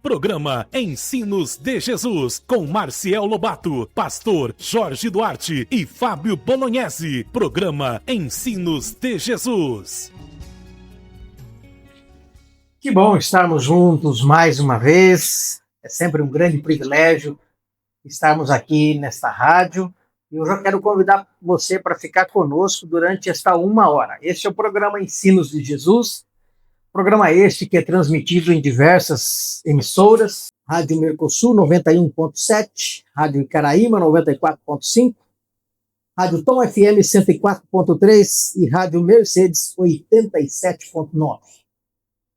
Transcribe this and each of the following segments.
Programa Ensinos de Jesus, com Marciel Lobato, pastor Jorge Duarte e Fábio Bolognese. Programa Ensinos de Jesus. Que bom estarmos juntos mais uma vez. É sempre um grande privilégio estarmos aqui nesta rádio. E eu já quero convidar você para ficar conosco durante esta 1 hora. Este é o programa Ensinos de Jesus. Programa este que é transmitido em diversas emissoras. Rádio Mercosul 91.7, Rádio Icaraíma 94.5, Rádio Tom FM 104.3 e Rádio Mercedes 87.9.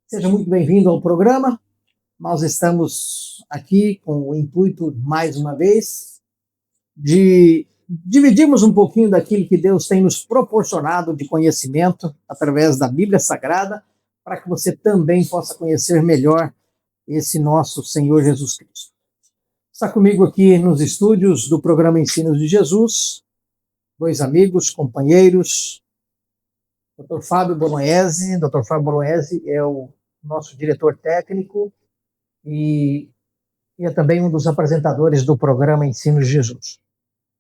Seja muito bem-vindo ao programa. Nós estamos aqui com o intuito, mais uma vez, de dividirmos um pouquinho daquilo que Deus tem nos proporcionado de conhecimento através da Bíblia Sagrada, para que você também possa conhecer melhor esse nosso Senhor Jesus Cristo. Está comigo aqui nos estúdios do programa Ensinos de Jesus, dois amigos, companheiros, Dr. Fábio Bolognese. Dr. Fábio Bolognese é o nosso diretor técnico e é também um dos apresentadores do programa Ensinos de Jesus.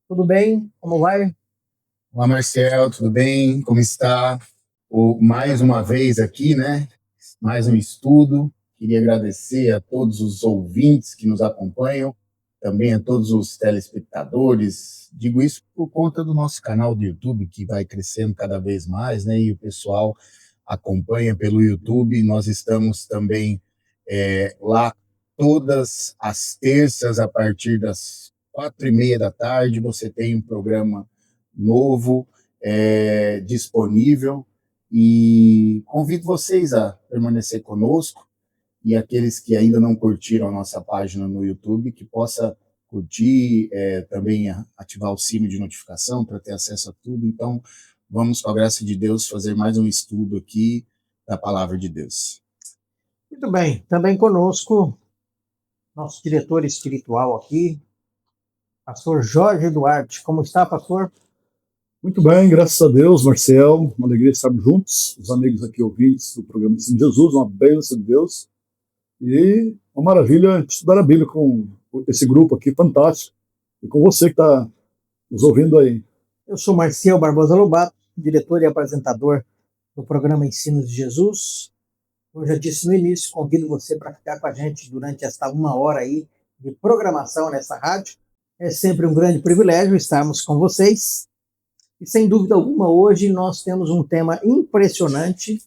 Tudo bem? Como vai? Olá, Marcel, tudo bem? Como está? Mais uma vez aqui, né? Mais um estudo. Queria agradecer a todos os ouvintes que nos acompanham, também a todos os telespectadores. Digo isso por conta do nosso canal do YouTube, que vai crescendo cada vez mais, né? E o pessoal acompanha pelo YouTube. Nós estamos também lá todas as terças, a partir das 4h30 da tarde. Você tem um programa novo disponível. E convido vocês a permanecer conosco, e aqueles que ainda não curtiram a nossa página no YouTube, que possa curtir, também ativar o sino de notificação para ter acesso a tudo. Então, vamos, com a graça de Deus, fazer mais um estudo aqui da Palavra de Deus. Muito bem. Também conosco, nosso diretor espiritual aqui, pastor Jorge Duarte. Como está, pastor? Muito bem, graças a Deus, Marcel, uma alegria estarmos juntos, os amigos aqui ouvintes do programa Ensino de Jesus, uma bênção de Deus, e uma maravilha estudar a Bíblia com esse grupo aqui, fantástico, e com você que está nos ouvindo aí. Eu sou Marciel Barbosa Lobato, diretor e apresentador do programa Ensinos de Jesus. Como eu já disse no início, convido você para ficar com a gente durante esta 1 hora aí de programação nessa rádio. É sempre um grande privilégio estarmos com vocês. E, sem dúvida alguma, hoje nós temos um tema impressionante,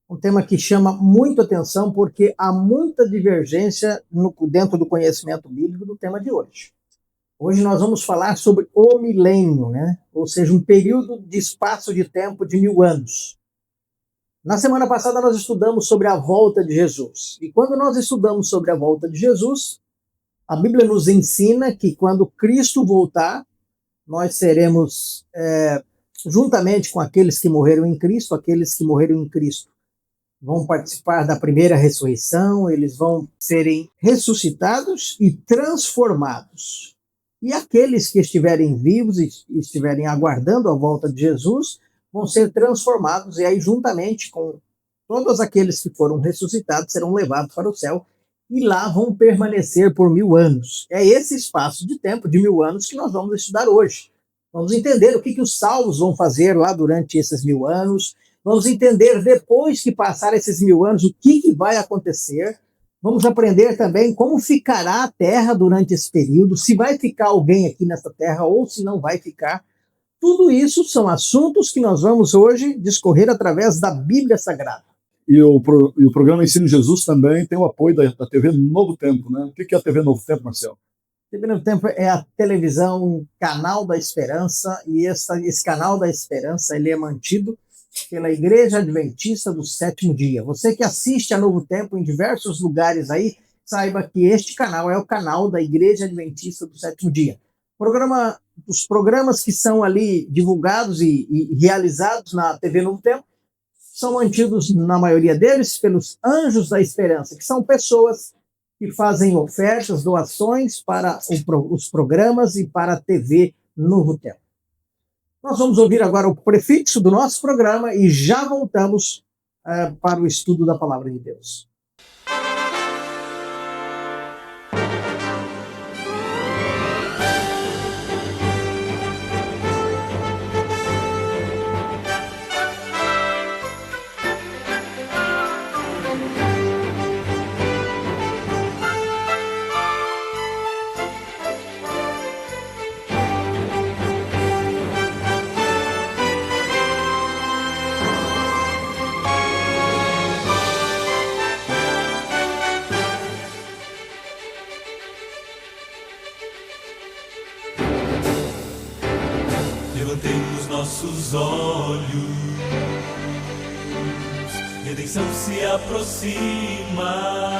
um tema que chama muito atenção, porque há muita divergência dentro do conhecimento bíblico do tema de hoje. Hoje nós vamos falar sobre o milênio, né? Ou seja, um período de espaço de tempo de 1000 anos. Na semana passada nós estudamos sobre a volta de Jesus. E quando nós estudamos sobre a volta de Jesus, a Bíblia nos ensina que quando Cristo voltar, nós seremos, juntamente com aqueles que morreram em Cristo, vão participar da primeira ressurreição, eles vão serem ressuscitados e transformados. E aqueles que estiverem vivos e estiverem aguardando a volta de Jesus, vão ser transformados, e aí, juntamente com todos aqueles que foram ressuscitados, serão levados para o céu, e lá vão permanecer por 1000 anos. É esse espaço de tempo de 1000 anos que nós vamos estudar hoje. Vamos entender o que os salvos vão fazer lá durante esses 1000 anos. Vamos entender, depois que passar esses 1000 anos, o que vai acontecer. Vamos aprender também como ficará a terra durante esse período, se vai ficar alguém aqui nessa terra ou se não vai ficar. Tudo isso são assuntos que nós vamos hoje discorrer através da Bíblia Sagrada. E o programa Ensino de Jesus também tem o apoio da TV Novo Tempo, né? O que é a TV Novo Tempo, Marcel? A TV Novo Tempo é a televisão Canal da Esperança, e esse Canal da Esperança ele é mantido pela Igreja Adventista do Sétimo Dia. Você que assiste a Novo Tempo em diversos lugares aí, saiba que este canal é o canal da Igreja Adventista do Sétimo Dia. Os programas que são ali divulgados e realizados na TV Novo Tempo são mantidos, na maioria deles, pelos Anjos da Esperança, que são pessoas que fazem ofertas, doações para os programas e para a TV Novo Tempo. Nós vamos ouvir agora o prefixo do nosso programa e já voltamos para o estudo da Palavra de Deus. Levantemos nossos olhos, redenção se aproxima,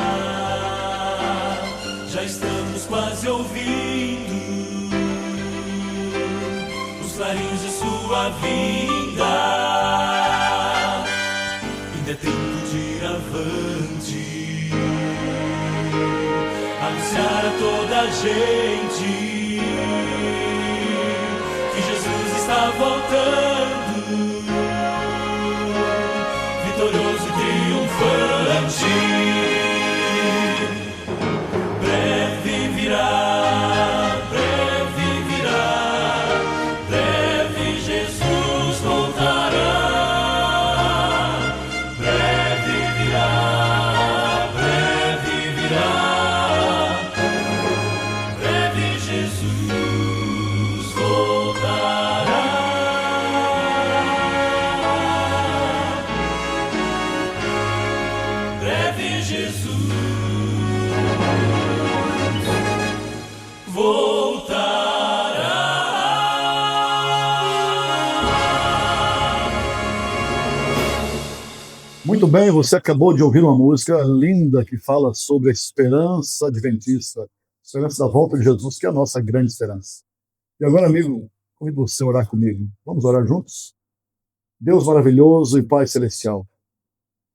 já estamos quase ouvindo os clarins de sua vinda. Ainda é tempo de ir avante, anunciar a toda a gente que Jesus está voltando, vitorioso e triunfante. Breve virá, breve virá, breve Jesus voltará. Breve virá, breve virá, breve Jesus voltará. Breve Jesus voltará. Muito bem, você acabou de ouvir uma música linda que fala sobre a esperança adventista, a esperança da volta de Jesus, que é a nossa grande esperança. E agora, amigo, convido você a orar comigo. Vamos orar juntos? Deus maravilhoso e Pai celestial,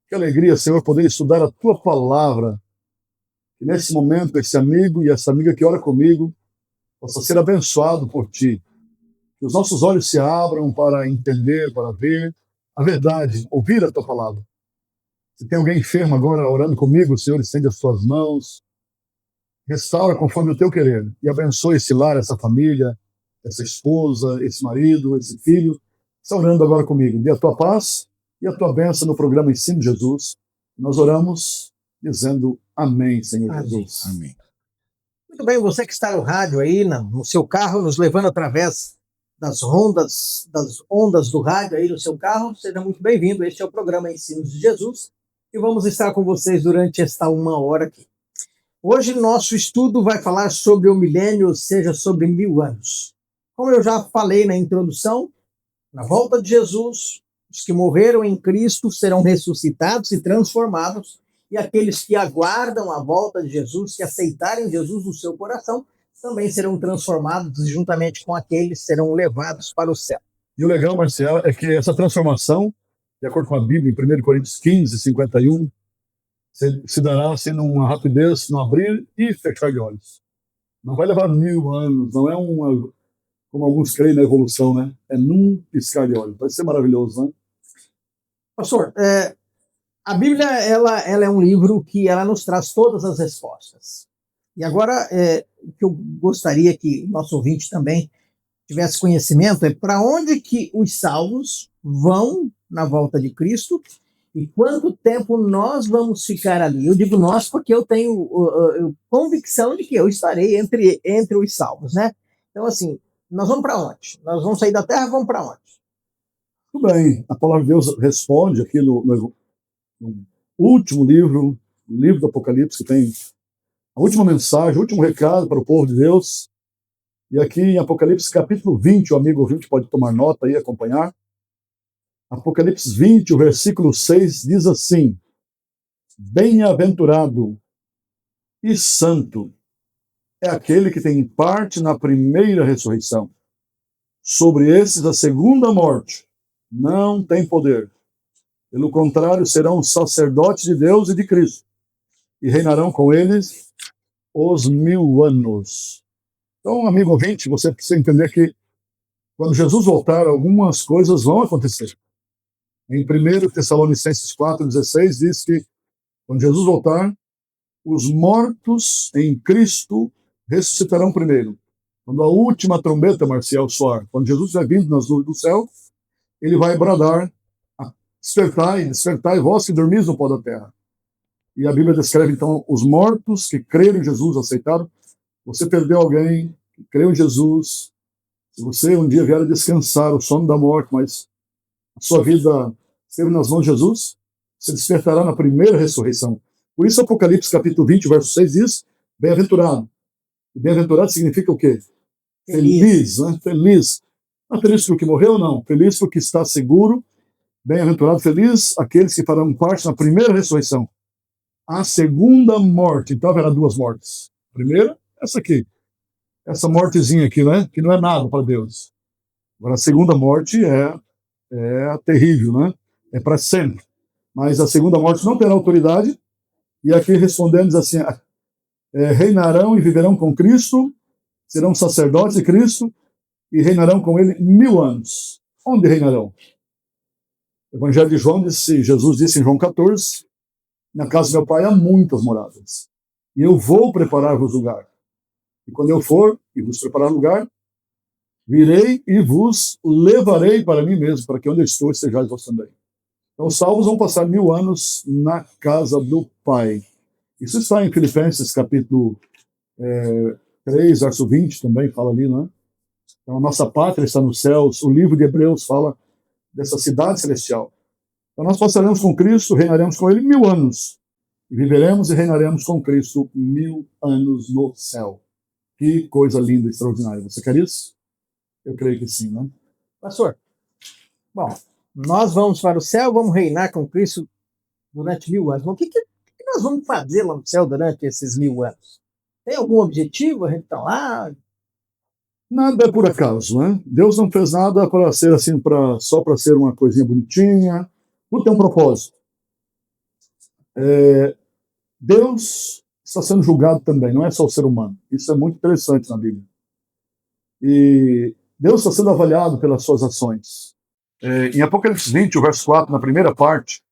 que alegria, Senhor, poder estudar a Tua palavra. Que nesse momento, esse amigo e essa amiga que ora comigo possa ser abençoado por Ti. Que os nossos olhos se abram para entender, para ver a verdade, ouvir a Tua palavra. Se tem alguém enfermo agora orando comigo, Senhor, estende as Tuas mãos, restaura conforme o Teu querer e abençoe esse lar, essa família, essa esposa, esse marido, esse filho. Está orando agora comigo. Dê a Tua paz e a Tua bênção no programa Ensino Jesus. Nós oramos dizendo amém, Senhor Jesus. Amém. Muito bem, você que está no rádio aí, no seu carro, nos levando através das ondas do rádio aí no seu carro, seja muito bem-vindo. Este é o programa Ensinos de Jesus e vamos estar com vocês durante esta 1 hora aqui. Hoje nosso estudo vai falar sobre o milênio, ou seja, sobre 1000 anos. Como eu já falei na introdução, na volta de Jesus, os que morreram em Cristo serão ressuscitados e transformados, e aqueles que aguardam a volta de Jesus, que aceitarem Jesus no seu coração, também serão transformados e juntamente com aqueles serão levados para o céu. E o legal, Marcelo, é que essa transformação, de acordo com a Bíblia, em 1 Coríntios 15, 51, se dará assim numa rapidez, no abrir e fechar de olhos. Não vai levar 1000 anos, não é como alguns creem na evolução, né? É num piscar de olhos. Vai ser maravilhoso, né? Pastor, a Bíblia ela é um livro que ela nos traz todas as respostas. E agora, o que eu gostaria que o nosso ouvinte também tivesse conhecimento é para onde que os salvos vão na volta de Cristo e quanto tempo nós vamos ficar ali. Eu digo nós porque eu tenho convicção de que eu estarei entre os salvos, né? Então, assim, nós vamos para onde? Nós vamos sair da terra e vamos para onde? Tudo bem. A palavra de Deus responde aqui no último livro, o livro do Apocalipse, que tem a última mensagem, o último recado para o povo de Deus. E aqui em Apocalipse capítulo 20, o amigo ouvinte pode tomar nota aí e acompanhar. Apocalipse 20, o versículo 6 diz assim: Bem-aventurado e santo é aquele que tem parte na primeira ressurreição. Sobre esses a segunda morte não tem poder. Pelo contrário, serão sacerdotes de Deus e de Cristo, e reinarão com eles os 1000 anos. Então, amigo ouvinte, você precisa entender que quando Jesus voltar, algumas coisas vão acontecer. Em 1 Tessalonicenses 4,16 diz que quando Jesus voltar, os mortos em Cristo ressuscitarão primeiro. Quando a última trombeta, Marcial, soar, quando Jesus vai vindo nas nuvens do céu, ele vai bradar: despertai, vós que dormis no pó da terra. E a Bíblia descreve, então, os mortos que creram em Jesus, aceitaram. Você perdeu alguém que creu em Jesus. Se você um dia vier a descansar o sono da morte, mas a sua vida esteve nas mãos de Jesus, você despertará na primeira ressurreição. Por isso, Apocalipse capítulo 20, verso 6 diz: bem-aventurado. E bem-aventurado significa o quê? Feliz, né? Feliz. Não feliz porque morreu, não. Feliz porque está seguro, bem-aventurado, feliz aqueles que farão parte na primeira ressurreição. A segunda morte, então haverá duas mortes. Primeira, essa aqui. Essa mortezinha aqui, né? Que não é nada para Deus. Agora, a segunda morte é terrível, né? É para sempre. Mas a segunda morte não terá autoridade. E aqui respondemos assim: reinarão e viverão com Cristo, serão sacerdotes de Cristo e reinarão com ele 1000 anos. Onde reinarão? O Evangelho de João disse, Jesus disse em João 14, na casa do meu pai há muitas moradas. E eu vou preparar-vos lugar. E quando eu for e vos preparar lugar, virei e vos levarei para mim mesmo, para que onde eu estou estejais vós também. Então os salvos vão passar 1000 anos na casa do Pai. Isso está em Filipenses capítulo 3, verso 20, também fala ali, né? Então a nossa pátria está nos céus. O livro de Hebreus fala dessa cidade celestial. Então nós passaremos com Cristo, reinaremos com ele 1000 anos. E viveremos e reinaremos com Cristo 1000 anos no céu. Que coisa linda, extraordinária. Você quer isso? Eu creio que sim, né? Pastor, bom, nós vamos para o céu, vamos reinar com Cristo durante 1000 anos. Mas o que nós vamos fazer lá no céu durante esses 1000 anos? Tem algum objetivo? A gente está lá? Nada é por acaso, né? Deus não fez nada para ser assim, só para ser uma coisinha bonitinha. Tudo tem um propósito. Deus está sendo julgado também, não é só o ser humano. Isso é muito interessante na Bíblia. E Deus está sendo avaliado pelas suas ações. Em Apocalipse 20, o verso 4, na primeira parte,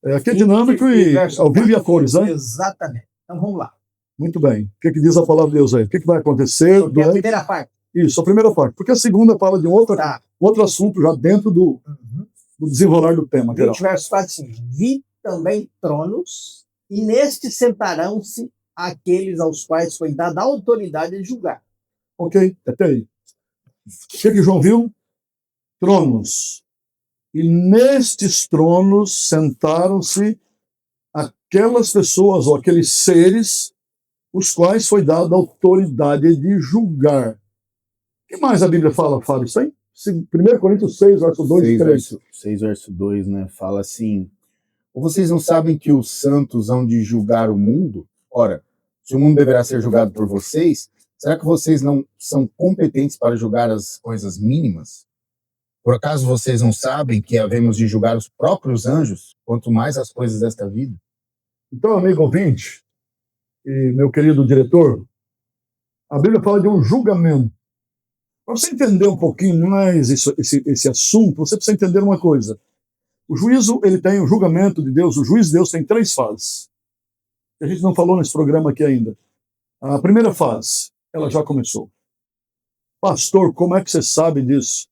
aqui é dinâmico e ao vivo e a cores, né? Exatamente. Então vamos lá. Muito bem. O que diz a palavra de Deus aí? O que vai acontecer? Porque a primeira parte. Isso, a primeira parte. Porque a segunda fala de outro assunto já dentro do desenrolar do tema. 20 verso 4, assim, vi também tronos, e nestes sentarão-se aqueles aos quais foi dada a autoridade de julgar. Ok, até aí. O que João viu? Tronos. E nestes tronos sentaram-se aquelas pessoas, ou aqueles seres, os quais foi dada a autoridade de julgar. O que mais a Bíblia fala, Fábio? Isso aí? 1 Coríntios 6, verso 2 e 3. 6, verso 2, né? Fala assim: ou vocês não sabem que os santos hão de julgar o mundo? Ora, se o mundo deverá ser julgado por vocês, será que vocês não são competentes para julgar as coisas mínimas? Por acaso vocês não sabem que havemos de julgar os próprios anjos, quanto mais as coisas desta vida? Então, amigo ouvinte, e meu querido diretor, a Bíblia fala de um julgamento. Para você entender um pouquinho mais esse assunto, você precisa entender uma coisa. O juízo, ele tem o julgamento de Deus, o juízo de Deus tem 3 fases. A gente não falou nesse programa aqui ainda. A primeira fase, ela já começou. Pastor, como é que você sabe disso?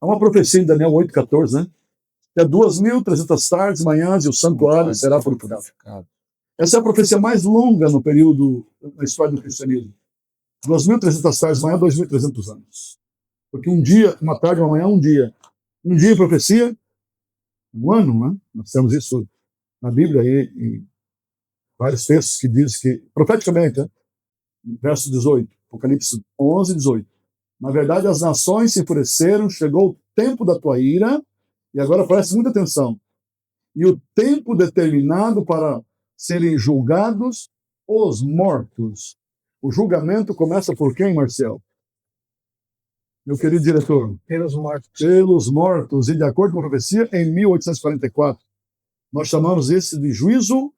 Há uma profecia em Daniel 8,14, né? Que 2.300 tardes, manhãs e o santuário será purificado. Essa é a profecia mais longa no período, na história do cristianismo. 2.300 tardes, manhã, 2.300 anos. Porque um dia, uma tarde, uma manhã, um dia. Um dia em profecia, um ano, né? Nós temos isso na Bíblia, em vários textos que dizem que, profeticamente, né? Verso 18, Apocalipse 11, 18. Na verdade, as nações se enfureceram, chegou o tempo da tua ira, e agora preste muita atenção, e o tempo determinado para serem julgados os mortos. O julgamento começa por quem, Marcel? Meu querido diretor? Pelos mortos. Pelos mortos, e de acordo com a profecia, em 1844, nós chamamos isso de juízo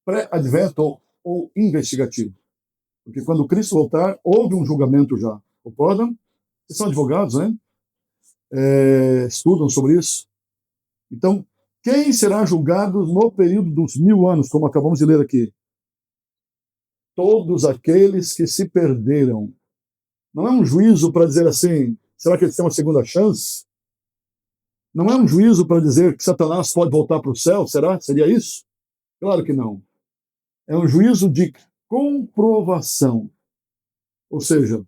pré-advento ou investigativo. Porque quando Cristo voltar, houve um julgamento já. Concordam? Vocês são advogados, né? Estudam sobre isso. Então, quem será julgado no período dos 1000 anos, como acabamos de ler aqui? Todos aqueles que se perderam. Não é um juízo para dizer assim, será que eles têm uma segunda chance? Não é um juízo para dizer que Satanás pode voltar para o céu, será? Seria isso? Claro que não. É um juízo de comprovação. Ou seja,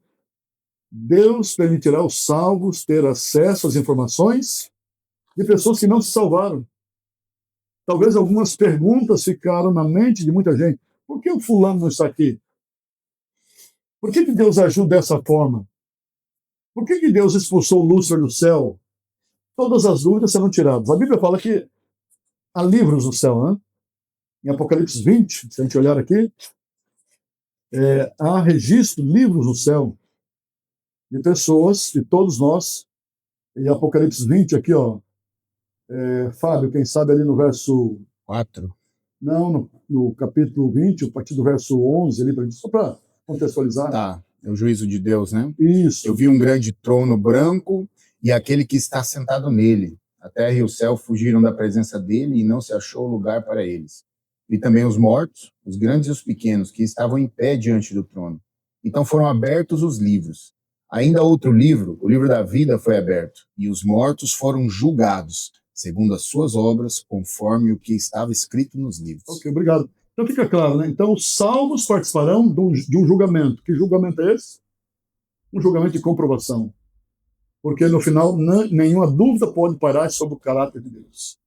Deus permitirá aos salvos ter acesso às informações de pessoas que não se salvaram. Talvez algumas perguntas ficaram na mente de muita gente. Por que o fulano não está aqui? Por que Deus agiu dessa forma? Por que Deus expulsou Lúcifer do céu? Todas as dúvidas serão tiradas. A Bíblia fala que há livros no céu, né? Em Apocalipse 20, se a gente olhar aqui, há registro, livros no céu, de pessoas, de todos nós. Em Apocalipse 20, aqui, ó, Fábio, quem sabe ali no verso 4. Não, no capítulo 20, a partir do verso 11, ali, só para contextualizar. Tá, é o juízo de Deus, né? Isso. Eu vi um grande trono branco e aquele que está sentado nele. A terra e o céu fugiram da presença dele e não se achou lugar para eles. E também os mortos, os grandes e os pequenos, que estavam em pé diante do trono. Então foram abertos os livros. Ainda outro livro, o livro da vida, foi aberto, e os mortos foram julgados, segundo as suas obras, conforme o que estava escrito nos livros. Ok, obrigado. Então fica claro, né? Então os salvos participarão de um julgamento. Que julgamento é esse? Um julgamento de comprovação. Porque no final nenhuma dúvida pode parar sobre o caráter de Deus.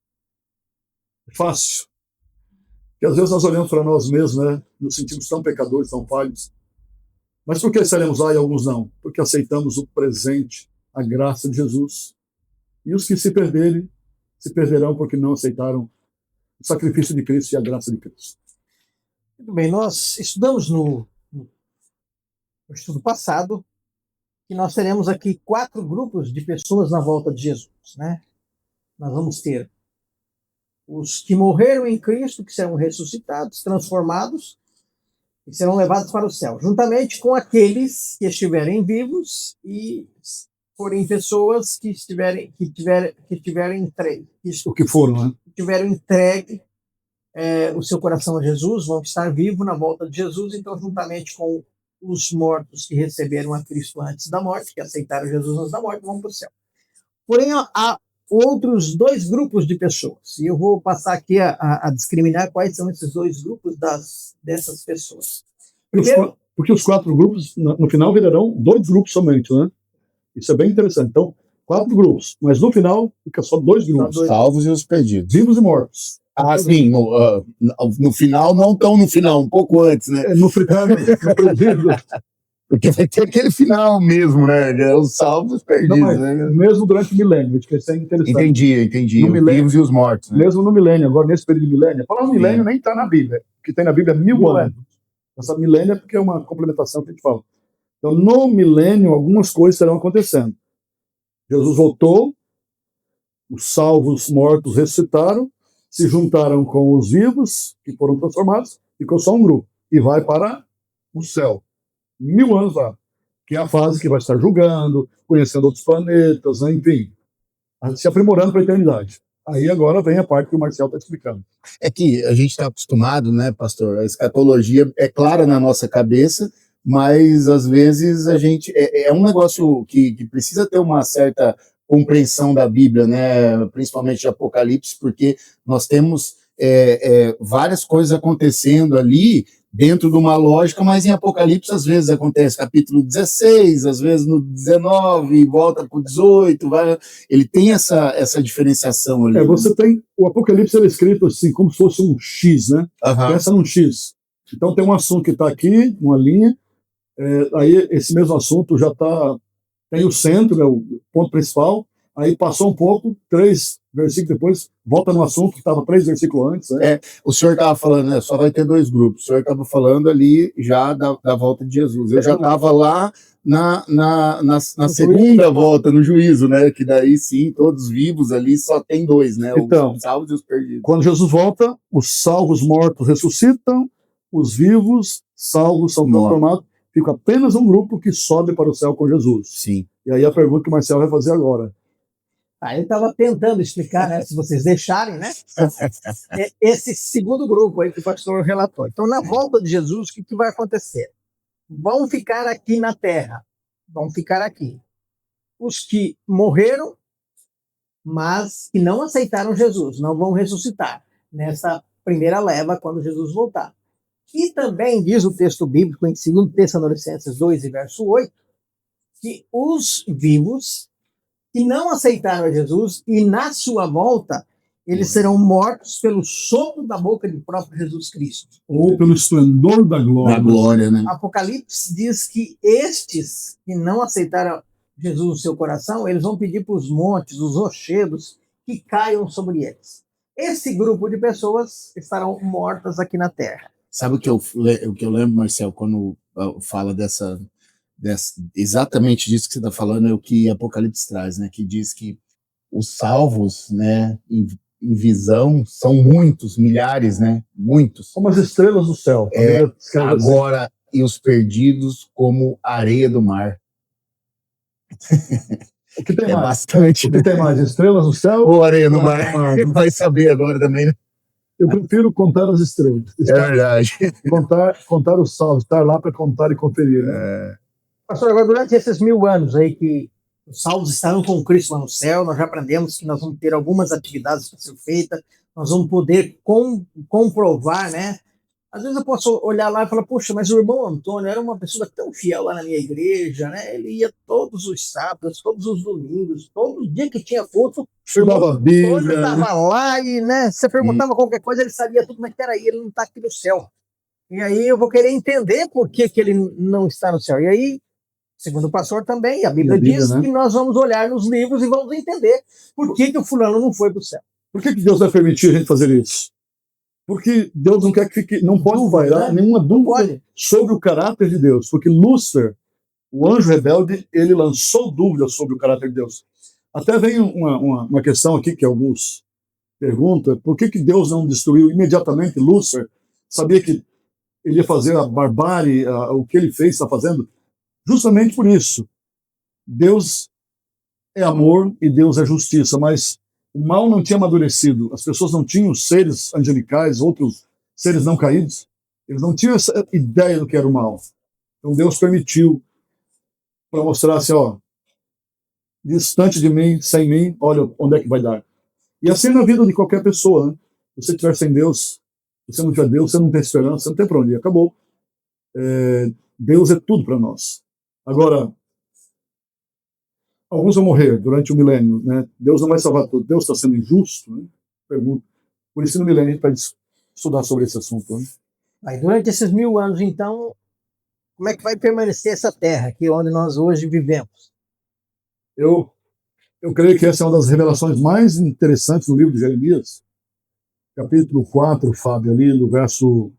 É fácil. Porque às vezes nós olhamos para nós mesmos, né? Nos sentimos tão pecadores, tão falhos. Mas por que estaremos lá e alguns não? Porque aceitamos o presente, a graça de Jesus. E os que se perderem, se perderão porque não aceitaram o sacrifício de Cristo e a graça de Cristo. Muito bem, nós estudamos no estudo passado que nós teremos aqui 4 grupos de pessoas na volta de Jesus, né? Nós vamos ter os que morreram em Cristo, que serão ressuscitados, transformados e serão levados para o céu, juntamente com aqueles que estiverem vivos e forem pessoas que tiverem entregue, O que foram, né? tiveram entregue o seu coração a Jesus, vão estar vivos na volta de Jesus, então juntamente com os mortos que receberam a Cristo antes da morte, que aceitaram Jesus antes da morte, vão para o céu. Porém, há outros 2 grupos de pessoas, e eu vou passar aqui a discriminar quais são esses 2 grupos dessas pessoas. Primeiro, porque os 4 grupos, no final, virarão 2 grupos somente, né? Isso é bem interessante. Então, 4 grupos, mas no final fica só 2 grupos. Salvos e os perdidos. Vivos e mortos. Ah, sim, no final, não tão no final, um pouco antes, né? No final, Porque vai ter aquele final mesmo, né? Os salvos e os perdidos, não, né? Mesmo durante o milênio, que isso é interessante. Entendi. No Os milênio, vivos e os mortos, né? Mesmo no milênio, agora nesse período de milênio. A palavra milênio nem está na Bíblia. O que tem na Bíblia é 1000 anos. Essa milênio é porque é uma complementação que a gente fala. Então, no milênio, algumas coisas estarão acontecendo. Jesus voltou, os salvos mortos ressuscitaram, se juntaram com os vivos, que foram transformados, ficou só um grupo, e vai para o céu. 1000 anos lá, que é a fase que vai estar julgando, conhecendo outros planetas, né, enfim, se aprimorando para a eternidade. Aí agora vem a parte que o Marcel está explicando. É que a gente está acostumado, né, pastor? A escatologia é clara na nossa cabeça, mas às vezes a gente é um negócio que precisa ter uma certa compreensão da Bíblia, né, principalmente de Apocalipse, porque nós temos várias coisas acontecendo ali dentro de uma lógica, mas em Apocalipse às vezes acontece capítulo 16, às vezes no 19, volta para o 18, ele tem essa diferenciação ali. Você tem, o Apocalipse ele é escrito assim, como se fosse um X, né? Pensa num X. Então tem um assunto que está aqui, uma linha, aí esse mesmo assunto já tem o centro, né, o ponto principal, aí passou um pouco, 3 versículos depois, volta no assunto que estava 3 versículos antes. Né? O senhor estava falando, né, só vai ter 2 grupos, o senhor estava falando ali já da volta de Jesus, eu já estava lá na segunda volta, no juízo, né, que daí sim, todos vivos ali, só tem 2, né, então, os salvos e os perdidos. Quando Jesus volta, os salvos mortos ressuscitam, os vivos salvos são transformados, fica apenas um grupo que sobe para o céu com Jesus. Sim. E aí a pergunta que o Marcel vai fazer agora. Eu estava tentando explicar, né, se vocês deixarem, né, esse segundo grupo aí que o pastor relatou. Então, na volta de Jesus, o que vai acontecer? Vão ficar aqui na terra, vão ficar aqui. Os que morreram, mas que não aceitaram Jesus, não vão ressuscitar nessa primeira leva quando Jesus voltar. E também diz o texto bíblico em 2 Tessalonicenses 2 e verso 8, que os vivos que não aceitaram a Jesus e na sua volta eles serão mortos pelo sopro da boca do próprio Jesus Cristo. Ou pelo esplendor da glória. Da glória, né? Apocalipse diz que estes que não aceitaram Jesus no seu coração, eles vão pedir para os montes, os rochedos, que caiam sobre eles. Esse grupo de pessoas estarão mortas aqui na terra. Sabe o que eu lembro, Marcel, quando fala exatamente disso que você está falando, é o que Apocalipse traz, né? Que diz que os salvos, né, em visão, são muitos, milhares, né? Muitos. Como as estrelas do céu. Agora, e os perdidos como a areia do mar. O que tem mais? Bastante. O que tem mais? Estrelas no céu? Ou areia no mar? Vai saber agora também, né? Eu prefiro contar as estrelas. É verdade. Contar os salvos, estar lá para contar e conferir. Né? Pastor, agora durante esses 1000 anos aí que os salvos estarão com Cristo lá no céu, nós já aprendemos que nós vamos ter algumas atividades para ser feitas, nós vamos poder comprovar, né? Às vezes eu posso olhar lá e falar, poxa, mas o irmão Antônio era uma pessoa tão fiel lá na minha igreja, né? Ele ia todos os sábados, todos os domingos, todo dia que tinha culto, estudava a Bíblia, ele estava lá e, né, você perguntava qualquer coisa, ele sabia tudo, mas peraí, ele não está aqui no céu. E aí eu vou querer entender por que ele não está no céu. E aí, segundo o pastor também, a Bíblia diz, né, que nós vamos olhar nos livros e vamos entender por que o fulano não foi para o céu. Por que Deus vai permitir a gente fazer isso? Porque Deus não quer que fique, não pode pairar nenhuma dúvida sobre o caráter de Deus. Porque Lúcifer, o anjo rebelde, ele lançou dúvidas sobre o caráter de Deus. Até vem uma questão aqui que alguns perguntam, por que Deus não destruiu imediatamente Lúcifer? Sabia que ele ia fazer a barbárie, o que ele fez, está fazendo? Justamente por isso. Deus é amor e Deus é justiça, mas o mal não tinha amadurecido. As pessoas não tinham seres angelicais, outros seres não caídos. Eles não tinham essa ideia do que era o mal. Então Deus permitiu para mostrar assim, ó, distante de mim, sem mim, olha onde é que vai dar. E assim na vida de qualquer pessoa, né? Se você estiver sem Deus, se você não tiver Deus, você não tem esperança, você não tem para onde ir. Acabou. Deus é tudo para nós. Agora, alguns vão morrer durante o milênio, né? Deus não vai salvar tudo. Deus está sendo injusto, né? Pergunto. Por isso no milênio a gente vai estudar sobre esse assunto. Né? Aí, durante esses 1000 anos, então, como é que vai permanecer essa terra aqui onde nós hoje vivemos? Eu creio que essa é uma das revelações mais interessantes do livro de Jeremias, capítulo 4, Fábio, ali no verso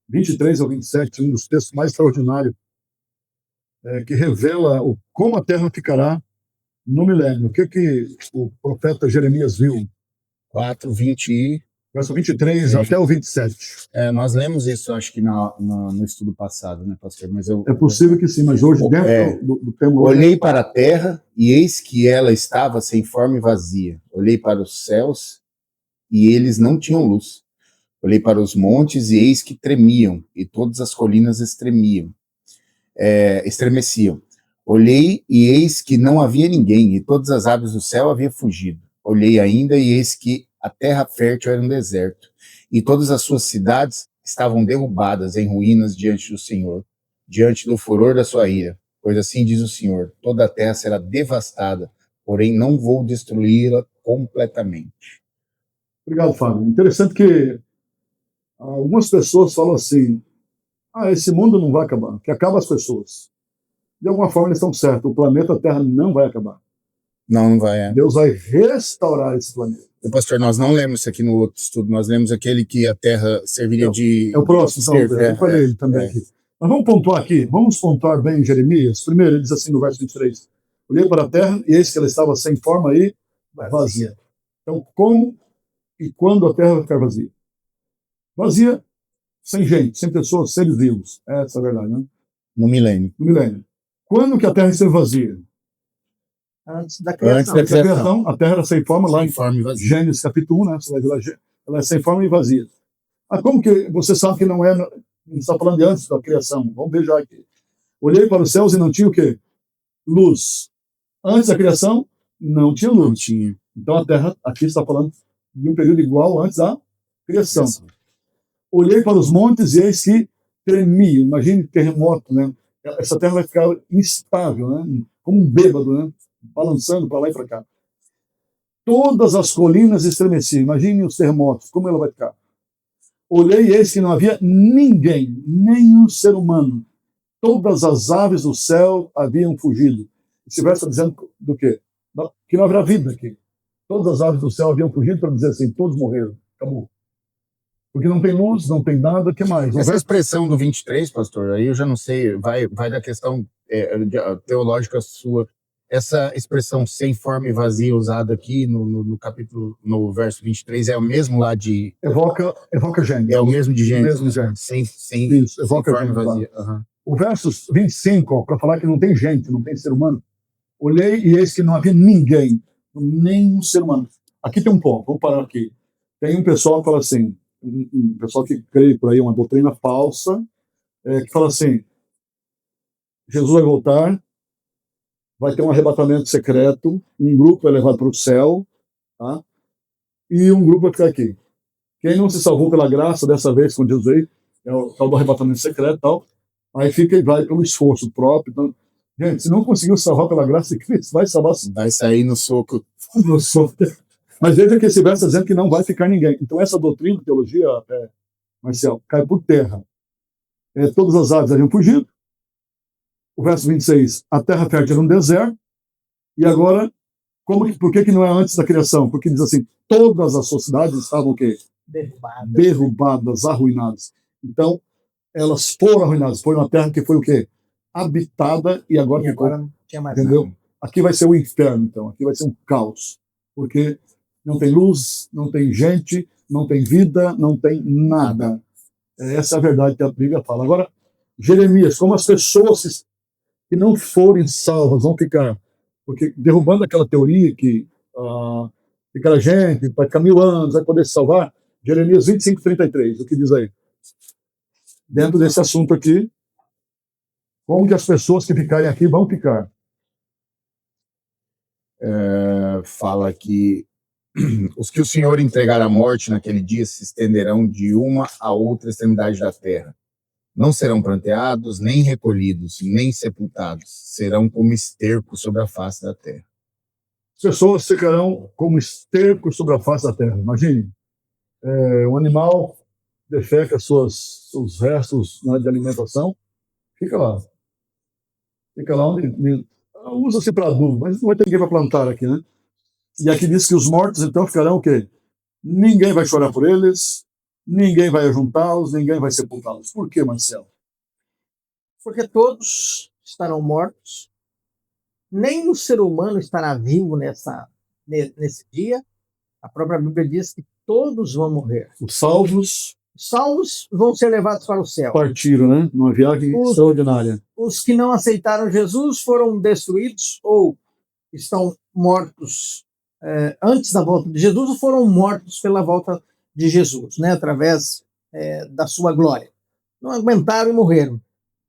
23 ao 27, um dos textos mais extraordinários, que revela como a terra ficará no milênio. O que o profeta Jeremias viu? 4, 20 verso 23 até o 27. Nós lemos isso, acho que no estudo passado, né, pastor? Mas é possível que sim, mas hoje, dentro do tema... Olhei para a terra, e eis que ela estava sem forma e vazia. Olhei para os céus, e eles não tinham luz. Olhei para os montes, e eis que tremiam, e todas as colinas estremeciam. Olhei, e eis que não havia ninguém, e todas as aves do céu haviam fugido. Olhei ainda, e eis que a terra fértil era um deserto, e todas as suas cidades estavam derrubadas em ruínas diante do Senhor, diante do furor da sua ira. Pois assim diz o Senhor, toda a terra será devastada, porém não vou destruí-la completamente. Obrigado, Fábio. Interessante que algumas pessoas falam assim, esse mundo não vai acabar, que acaba as pessoas. De alguma forma eles estão certos, o planeta Terra não vai acabar. Não vai. Deus vai restaurar esse planeta. Pastor, nós não lemos isso aqui no outro estudo, nós lemos aquele que a Terra serviria de... É o próximo, eu falei ele também aqui. Mas vamos pontuar aqui, vamos pontuar bem em Jeremias. Primeiro, ele diz assim no verso 23, olhei para a terra e eis que ela estava sem forma e vazia. Então, como e quando a terra vai ficar vazia? Vazia, sem gente, sem pessoas, seres vivos. Essa é a verdade, né? No milênio. Quando que a terra esteve vazia? Antes da criação. Antes da criação, a terra era sem forma, lá em Gênesis capítulo 1, né? Você vai ver lá, ela é sem forma e vazia. Como que você sabe que não está falando de antes da criação? Vamos ver já aqui. Olhei para os céus e não tinha o quê? Luz. Antes da criação, não tinha luz. Não tinha. Então a terra, aqui está falando de um período igual antes da criação. Olhei para os montes e eis que tremia. Imagine terremoto, né? Essa terra vai ficar instável, né? Como um bêbado, né? Balançando para lá e para cá. Todas as colinas estremeciam. Imagine os terremotos, como ela vai ficar. Olhei e eis que não havia ninguém, nenhum ser humano. Todas as aves do céu haviam fugido. Esse verso está dizendo do quê? Que não haverá vida aqui. Todas as aves do céu haviam fugido para dizer assim, todos morreram, acabou. Porque não tem luz, não tem nada, o que mais? Essa expressão do 23, pastor, aí eu já não sei, vai da questão teológica sua. Essa expressão sem forma e vazia usada aqui no capítulo, no verso 23, é o mesmo lá de... Evoca Gênesis. É o mesmo de Gênesis. Mesmo de Gênesis. Isso, evoca sem forma e Gênesis. vazia. Uhum. O verso 25, para falar que não tem gente, não tem ser humano, olhei e eis que não havia ninguém, nenhum ser humano. Aqui tem um ponto, vamos parar aqui. Tem um pessoal que fala assim, um pessoal que crê por aí, uma doutrina falsa, que fala assim, Jesus vai voltar, vai ter um arrebatamento secreto, um grupo é levado para o céu, tá? E um grupo vai ficar aqui. Quem não se salvou pela graça dessa vez, quando Jesus veio, é o tal do arrebatamento secreto e tal, aí fica e vai pelo esforço próprio. Então, gente, se não conseguiu salvar pela graça de Cristo, vai salvar sim. Vai sair no soco. No soco. Mas veja que esse verso está dizendo que não vai ficar ninguém. Então essa doutrina de teologia, Marcelo, cai por terra. Todas as aves haviam fugido. O verso 26, a terra fértil era um deserto. E agora, por que não é antes da criação? Porque diz assim, todas as sociedades estavam o quê? Derrubadas, arruinadas. Então, elas foram arruinadas. Foi uma terra que foi o quê? Habitada e agora não tinha mais entendeu? nada. Aqui vai ser o inferno, então. Aqui vai ser um caos. Porque não tem luz, não tem gente, não tem vida, não tem nada. Essa é a verdade que a Bíblia fala. Agora, Jeremias, como as pessoas que não forem salvas vão ficar, porque derrubando aquela teoria que aquela gente vai ficar 1000 anos, vai poder se salvar, Jeremias 25:33, o que diz aí? Dentro desse assunto aqui, como que as pessoas que ficarem aqui vão ficar? Fala que os que o Senhor entregar à morte naquele dia se estenderão de uma a outra extremidade da terra. Não serão planteados, nem recolhidos, nem sepultados. Serão como esterco sobre a face da terra. As pessoas ficarão como esterco sobre a face da terra. Imagine, um animal defeca seus restos de alimentação, fica lá. Fica lá onde... Usa-se para adubo, mas não vai ter ninguém para plantar aqui, né? E aqui diz que os mortos, então, ficarão o quê? Ninguém vai chorar por eles, ninguém vai ajuntá-los, ninguém vai sepultá-los. Por quê, Marcelo? Porque todos estarão mortos, nem o ser humano estará vivo nesse dia. A própria Bíblia diz que todos vão morrer. Os salvos Vão ser levados para o céu. Partiram, né? Numa viagem extraordinária. Os que não aceitaram Jesus foram destruídos ou estão mortos antes da volta de Jesus ou foram mortos pela volta de Jesus, né? Através da sua glória. Não aguentaram e morreram.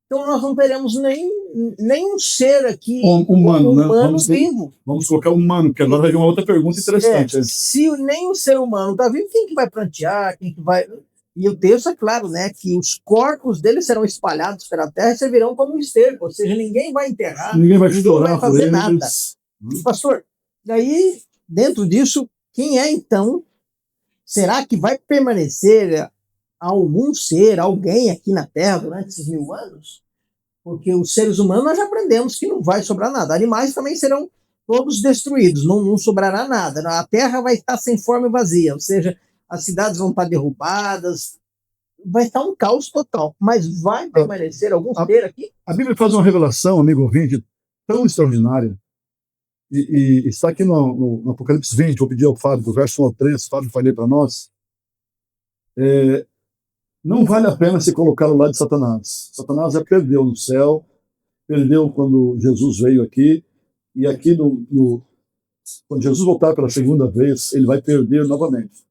Então nós não teremos nenhum ser aqui humano, né? vivo. Vamos colocar humano, porque agora vai vir uma outra pergunta interessante. Se nenhum ser humano está vivo, quem que vai prantear? Quem que vai... E o texto é claro, né, que os corpos deles serão espalhados pela terra e servirão como um esterco, ou seja, ninguém vai enterrar, ninguém vai fazer nada. E, pastor, daí, dentro disso, quem então, será que vai permanecer algum ser, alguém aqui na terra durante esses 1000 anos? Porque os seres humanos nós já aprendemos que não vai sobrar nada. Animais também serão todos destruídos, não sobrará nada. A terra vai estar sem forma e vazia, ou seja, as cidades vão estar derrubadas, vai estar um caos total. Mas vai permanecer algum ser aqui? A Bíblia faz uma revelação, amigo ouvinte, tão extraordinária, e está aqui no Apocalipse 20, vou pedir ao Fábio, do verso 1 ao 3, Fábio falei para nós, não vale a pena se colocar ao lado de Satanás. Satanás já perdeu no céu, perdeu quando Jesus veio aqui, e aqui quando Jesus voltar pela segunda vez, ele vai perder novamente.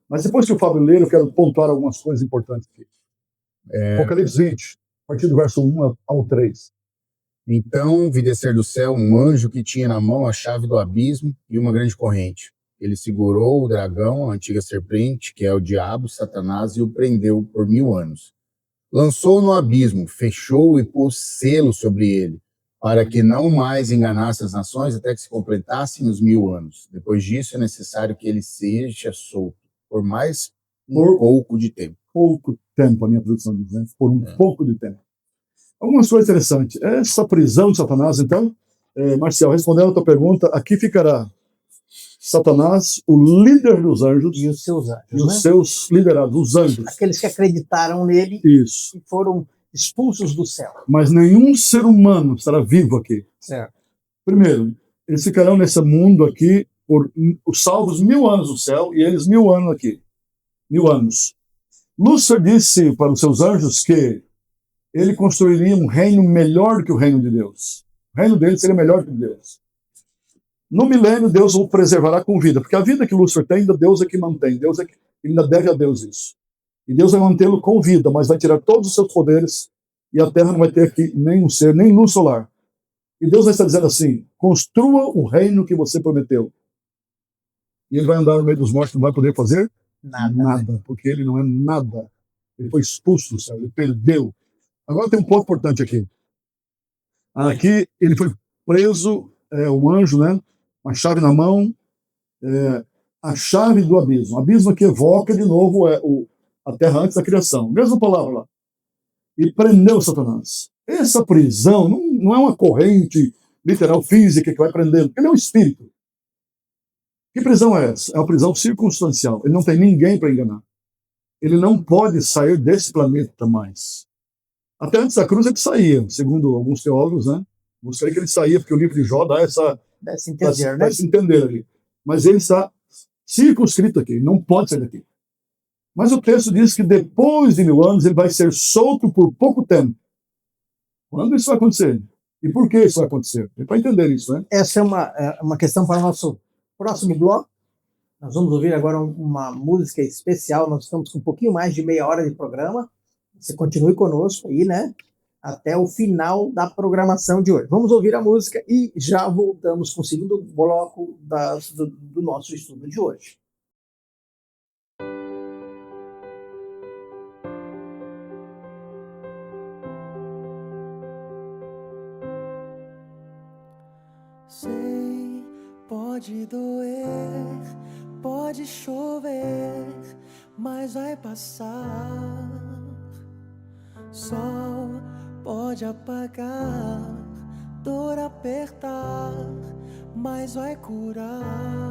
Mas depois que o Fábio ler, eu quero pontuar algumas coisas importantes aqui. Apocalipse 20, a partir do verso 1 ao 3. Então vi descer do céu um anjo que tinha na mão a chave do abismo e uma grande corrente. Ele segurou o dragão, a antiga serpente, que é o diabo, Satanás, e o prendeu por 1000 anos. Lançou-o no abismo, fechou-o e pôs selo sobre ele, para que não mais enganasse as nações até que se completassem os 1000 anos. Depois disso é necessário que ele seja solto, por mais pouco de tempo. Pouco tempo, a minha tradução diz, né? Por pouco de tempo. Algumas coisas interessantes. Essa prisão de Satanás, então, Marcial, respondendo a tua pergunta, aqui ficará Satanás, o líder dos anjos, E os seus anjos, e os né? seus liderados, os anjos. Aqueles que acreditaram nele Isso. e foram expulsos do céu. Mas nenhum ser humano estará vivo aqui. Certo. Primeiro, eles ficarão nesse mundo aqui por os salvos 1000 anos no céu e eles 1000 anos aqui. 1000 anos. Lúcifer disse para os seus anjos que ele construiria um reino melhor do que o reino de Deus. O reino dele seria melhor que o de Deus. No milênio, Deus o preservará com vida, porque a vida que Lúcifer tem, ainda Deus é que mantém. Deus é que ainda deve a Deus isso. E Deus vai mantê-lo com vida, mas vai tirar todos os seus poderes e a Terra não vai ter aqui nenhum ser, nem luz solar. E Deus vai estar dizendo assim: construa o reino que você prometeu. E ele vai andar no meio dos mortos, não vai poder fazer nada, porque ele não é nada. Ele foi expulso do céu, ele perdeu. Agora tem um ponto importante aqui. Aqui ele foi preso, um anjo, né? Uma chave na mão, a chave do abismo. Abismo que evoca de novo a terra antes da criação. Mesma palavra lá. E prendeu Satanás. Essa prisão não é uma corrente literal física que vai prendê-lo. Ele é um espírito. Que prisão é essa? É uma prisão circunstancial. Ele não tem ninguém para enganar. Ele não pode sair desse planeta mais. Até antes da cruz ele saía, segundo alguns teólogos, né? Gostaria que ele saía, porque o livro de Jó dá essa... Dá se entender, né? se entender ali. Mas ele está circunscrito aqui, não pode sair daqui. Mas o texto diz que depois de 1000 anos ele vai ser solto por pouco tempo. Quando isso vai acontecer? E por que isso vai acontecer? É para entender isso, né? Essa é uma questão para o nosso próximo bloco. Nós vamos ouvir agora uma música especial. Nós estamos com um pouquinho mais de meia hora de programa. Você continue conosco aí, né? Até o final da programação de hoje. Vamos ouvir a música e já voltamos com o segundo bloco do nosso estudo de hoje. Sei, pode doer, pode chover, mas vai passar. Sol pode apagar, dor apertar, mas vai curar.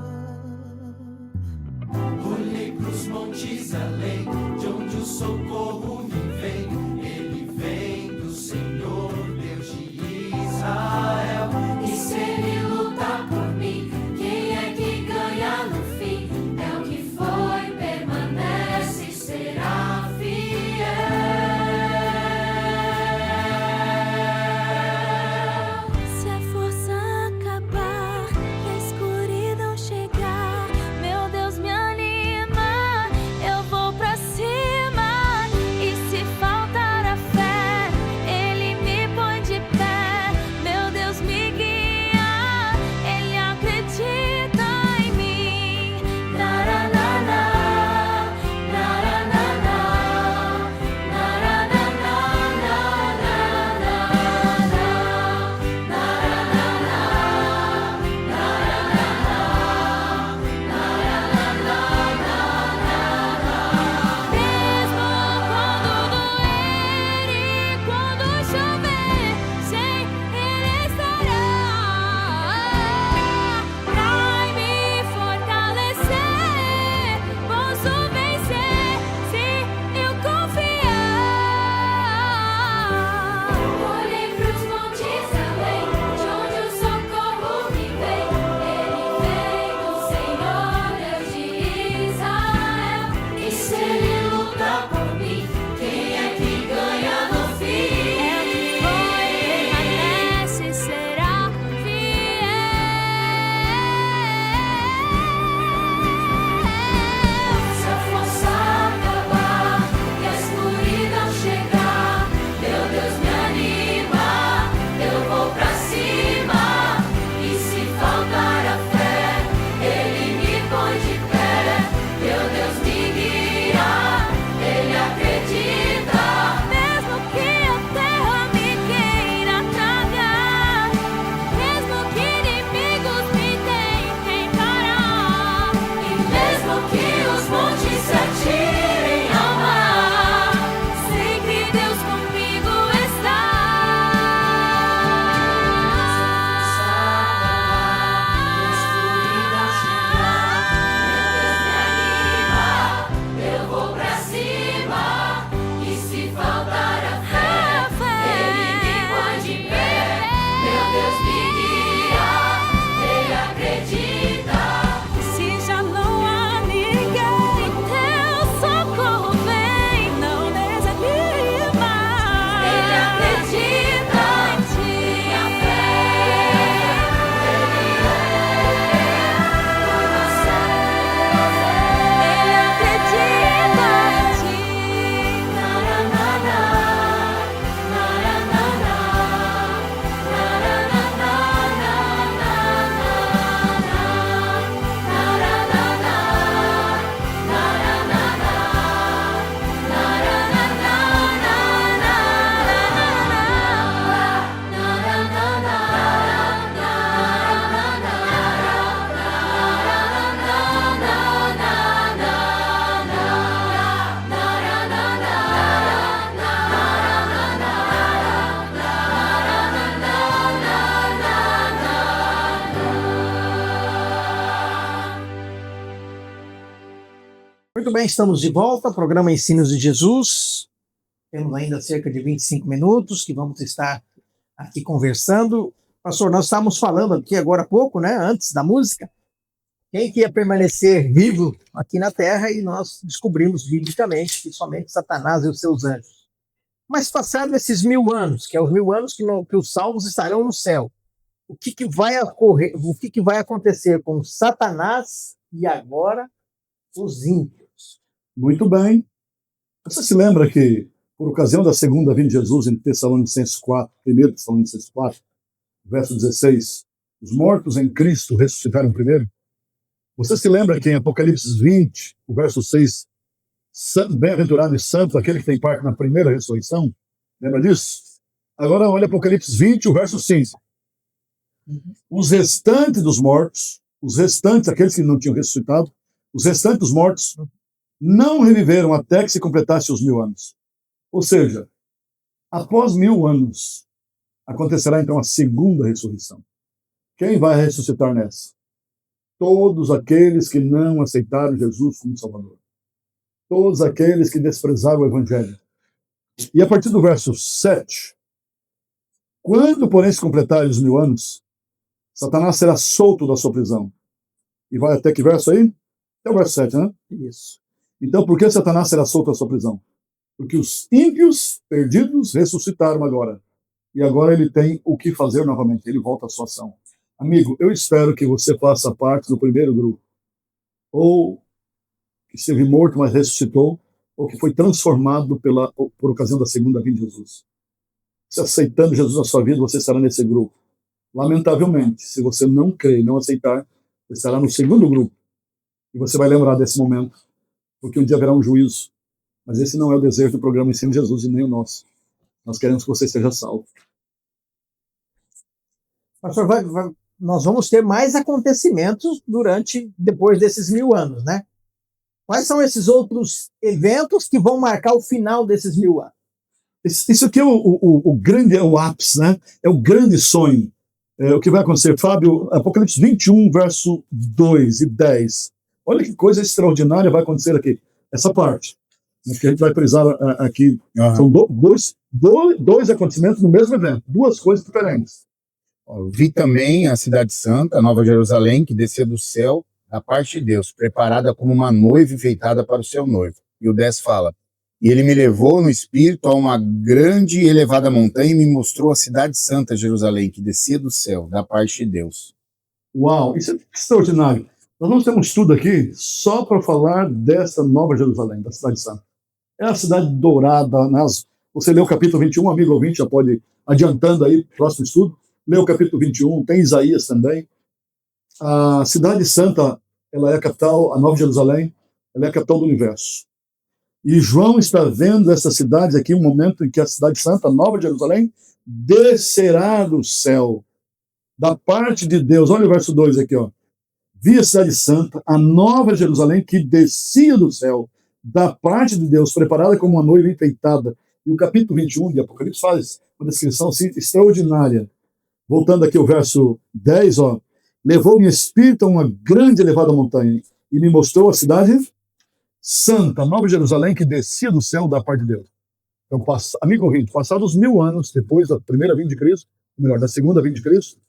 Olhei pros montes além, de onde o socorro me vem. Ele vem do Senhor, Deus de Israel. E se ele lutar por mim, quem é que ganha no fim? É o que foi, permanece e será fiel. Se a força acabar e a escuridão chegar, meu Deus me anima, eu vou pra cima. E se falta Muito bem, estamos de volta, programa Ensinos de Jesus. Temos ainda cerca de 25 minutos que vamos estar aqui conversando. Pastor, nós estávamos falando aqui agora há pouco, né, antes da música, quem que ia permanecer vivo aqui na Terra, e nós descobrimos biblicamente que somente Satanás e os seus anjos. Mas passados esses 1000 anos, que é os 1000 anos que os salvos estarão no céu, o que vai ocorrer, o que vai acontecer com Satanás e agora os ímpios? Muito bem. Você se lembra que, por ocasião da segunda vinda de Jesus em Tessalonicenses 4, 1 Tessalonicenses 4, verso 16, os mortos em Cristo ressuscitaram primeiro? Você se lembra que em Apocalipse 20, o verso 6, bem-aventurado e santo aquele que tem parte na primeira ressurreição? Lembra disso? Agora olha Apocalipse 20, o verso 5. Os restantes dos mortos, os restantes, aqueles que não tinham ressuscitado, os restantes dos mortos não reviveram até que se completasse os 1000 anos. Ou seja, após 1000 anos, acontecerá então a segunda ressurreição. Quem vai ressuscitar nessa? Todos aqueles que não aceitaram Jesus como Salvador. Todos aqueles que desprezaram o Evangelho. E a partir do verso 7, quando, porém, se completarem os 1000 anos, Satanás será solto da sua prisão. E vai até que verso aí? Até o verso 7, né? Isso. Então, por que Satanás será solto da sua prisão? Porque os ímpios perdidos ressuscitaram agora. E agora ele tem o que fazer novamente. Ele volta à sua ação. Amigo, eu espero que você faça parte do primeiro grupo. Ou que esteve morto, mas ressuscitou. Ou que foi transformado por ocasião da segunda vinda de Jesus. Se aceitando Jesus na sua vida, você estará nesse grupo. Lamentavelmente, se você não crer e não aceitar, você estará no segundo grupo. E você vai lembrar desse momento. Porque um dia haverá um juízo. Mas esse não é o desejo do programa Ensino de Jesus e nem o nosso. Nós queremos que você seja salvo. Pastor, nós vamos ter mais acontecimentos depois desses 1000 anos, né? Quais são esses outros eventos que vão marcar o final desses 1000 anos? Isso aqui é o grande, é o ápice, né? É o grande sonho. O que vai acontecer, Fábio? Apocalipse 21, verso 2 e 10. Olha que coisa extraordinária vai acontecer aqui. Essa parte. Que a gente vai frisar aqui. São dois acontecimentos no mesmo evento. Duas coisas diferentes. Eu vi também a Cidade Santa, a Nova Jerusalém, que descia do céu da parte de Deus, preparada como uma noiva enfeitada para o seu noivo. E o 10 fala: e ele me levou no espírito a uma grande e elevada montanha e me mostrou a Cidade Santa, Jerusalém, que descia do céu da parte de Deus. Uau, isso é extraordinário. Nós vamos ter um estudo aqui só para falar dessa Nova Jerusalém, da Cidade Santa. É a cidade dourada. Você lê o capítulo 21, amigo ouvinte, já pode, adiantando aí, próximo estudo, lê o capítulo 21, tem Isaías também. A Cidade Santa, ela é a capital, a Nova Jerusalém, ela é a capital do universo. E João está vendo essa cidade aqui, um momento em que a Cidade Santa, a Nova Jerusalém, descerá do céu, da parte de Deus. Olha o verso 2 aqui, ó. Vi a Cidade Santa, a Nova Jerusalém, que descia do céu, da parte de Deus, preparada como uma noiva enfeitada. E o capítulo 21 de Apocalipse faz uma descrição assim, extraordinária. Voltando aqui ao verso 10, ó. Levou-me espírito a uma grande e elevada montanha e me mostrou a Cidade Santa, a Nova Jerusalém, que descia do céu da parte de Deus. Então, amigo ouvinte, passados 1000 anos depois da primeira vinda de Cristo, melhor, da segunda vinda de Cristo,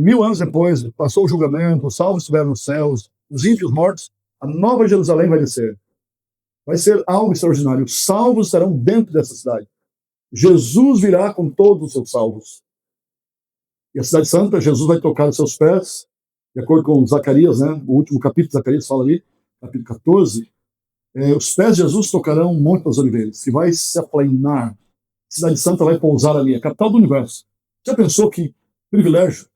1000 anos depois, passou o julgamento, os salvos estiveram nos céus, os ímpios mortos, a Nova Jerusalém vai descer. Vai ser algo extraordinário. Os salvos estarão dentro dessa cidade. Jesus virá com todos os seus salvos. E a Cidade Santa, Jesus vai tocar os seus pés, de acordo com Zacarias, né? O último capítulo de Zacarias fala ali, capítulo 14, os pés de Jesus tocarão o Monte das Oliveiras, que vai se aplainar. A Cidade Santa vai pousar ali, a capital do universo. Já pensou que privilégio?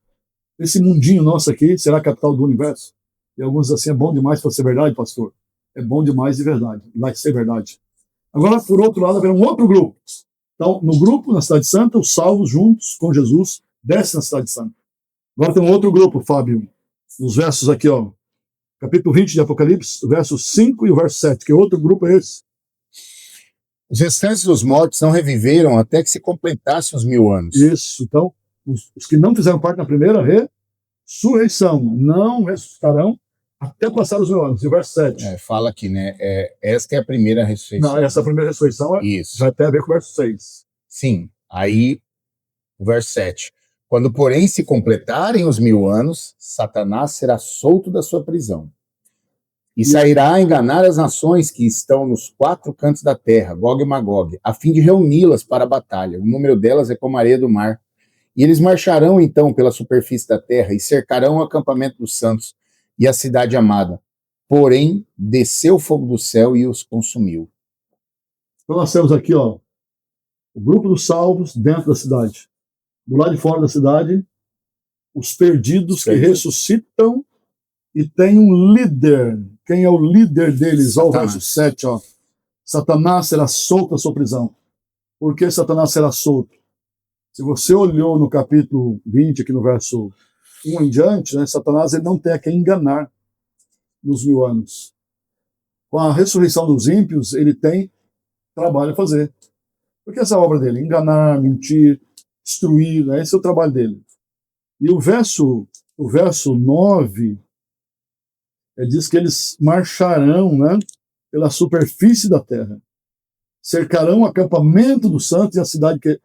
Esse mundinho nosso aqui será a capital do universo? E alguns dizem assim, é bom demais para ser verdade, pastor. É bom demais de verdade, vai ser verdade. Agora, por outro lado, haverá um outro grupo. Então, no grupo, na Cidade Santa, os salvos juntos com Jesus descem na Cidade Santa. Agora tem um outro grupo, Fábio, nos versos aqui, ó. Capítulo 20 de Apocalipse, verso 5 e o verso 7. Que outro grupo é esse? Os restantes dos mortos não reviveram até que se completassem os 1000 anos. Isso, então, os que não fizeram parte na primeira ressurreição não ressuscitarão até passar os 1000 anos. E o verso 7. Fala aqui, né? Esta é a primeira ressurreição. Não, essa primeira ressurreição Isso. já tem a ver com o verso 6. Sim. Aí, o verso 7. Quando, porém, se completarem os 1000 anos, Satanás será solto da sua prisão e sairá a enganar as nações que estão nos 4 cantos da terra, Gog e Magog, a fim de reuni-las para a batalha. O número delas é como a areia do mar. E eles marcharão, então, pela superfície da terra e cercarão o acampamento dos santos e a cidade amada. Porém, desceu o fogo do céu e os consumiu. Então nós temos aqui, ó, o grupo dos salvos dentro da cidade. Do lado de fora da cidade, os perdidos que ressuscitam e tem um líder. Quem é o líder deles? Ó, o verso 7, ó. Satanás será solto da sua prisão. Por que Satanás será solto? Se você olhou no capítulo 20, aqui no verso 1 em diante, né, Satanás ele não tem a quem enganar nos 1000 anos. Com a ressurreição dos ímpios, ele tem trabalho a fazer. Porque essa é a obra dele, enganar, mentir, destruir, né, esse é o trabalho dele. E o verso 9, diz que eles marcharão, né, pela superfície da terra, cercarão o acampamento dos santos e a cidade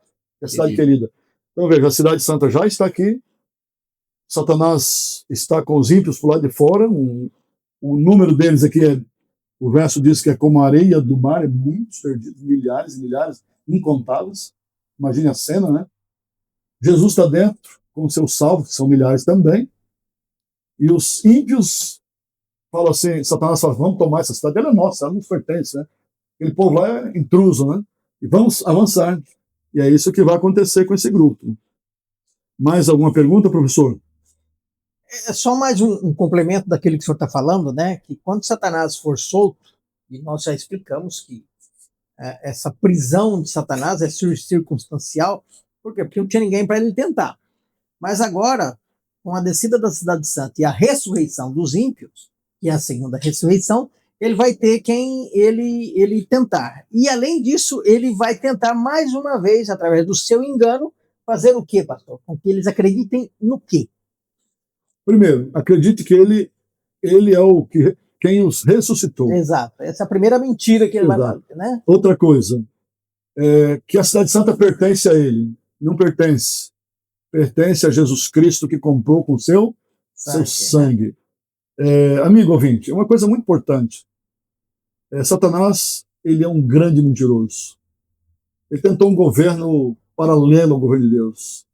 querida. Então veja, a cidade santa já está aqui, Satanás está com os ímpios por lá de fora, o número deles aqui, o verso diz que é como a areia do mar, é muitos perdidos, milhares e milhares, incontáveis. Imagine a cena, né? Jesus está dentro, com seus salvos, que são milhares também, e os ímpios falam assim, Satanás fala, vamos tomar essa cidade, ela é nossa, ela nos pertence, né? Aquele povo lá é intruso, né? E vamos avançar. E é isso que vai acontecer com esse grupo. Mais alguma pergunta, professor? É só mais um complemento daquilo que o senhor está falando, né? Que quando Satanás for solto, e nós já explicamos que essa prisão de Satanás é circunstancial, por quê? Porque não tinha ninguém para ele tentar. Mas agora, com a descida da cidade santa e a ressurreição dos ímpios, que é a segunda ressurreição, ele vai ter quem ele tentar. E além disso, ele vai tentar mais uma vez, através do seu engano, fazer o quê, pastor? Com que eles acreditem no quê? Primeiro, acredite que ele é quem os ressuscitou. Exato. Essa é a primeira mentira que ele vai fazer, né? Outra coisa, que a cidade santa pertence a ele. Não pertence. Pertence a Jesus Cristo que comprou com seu sangue. Amigo ouvinte, uma coisa muito importante. Satanás, ele é um grande mentiroso. Ele tentou um governo paralelo ao governo de Deus.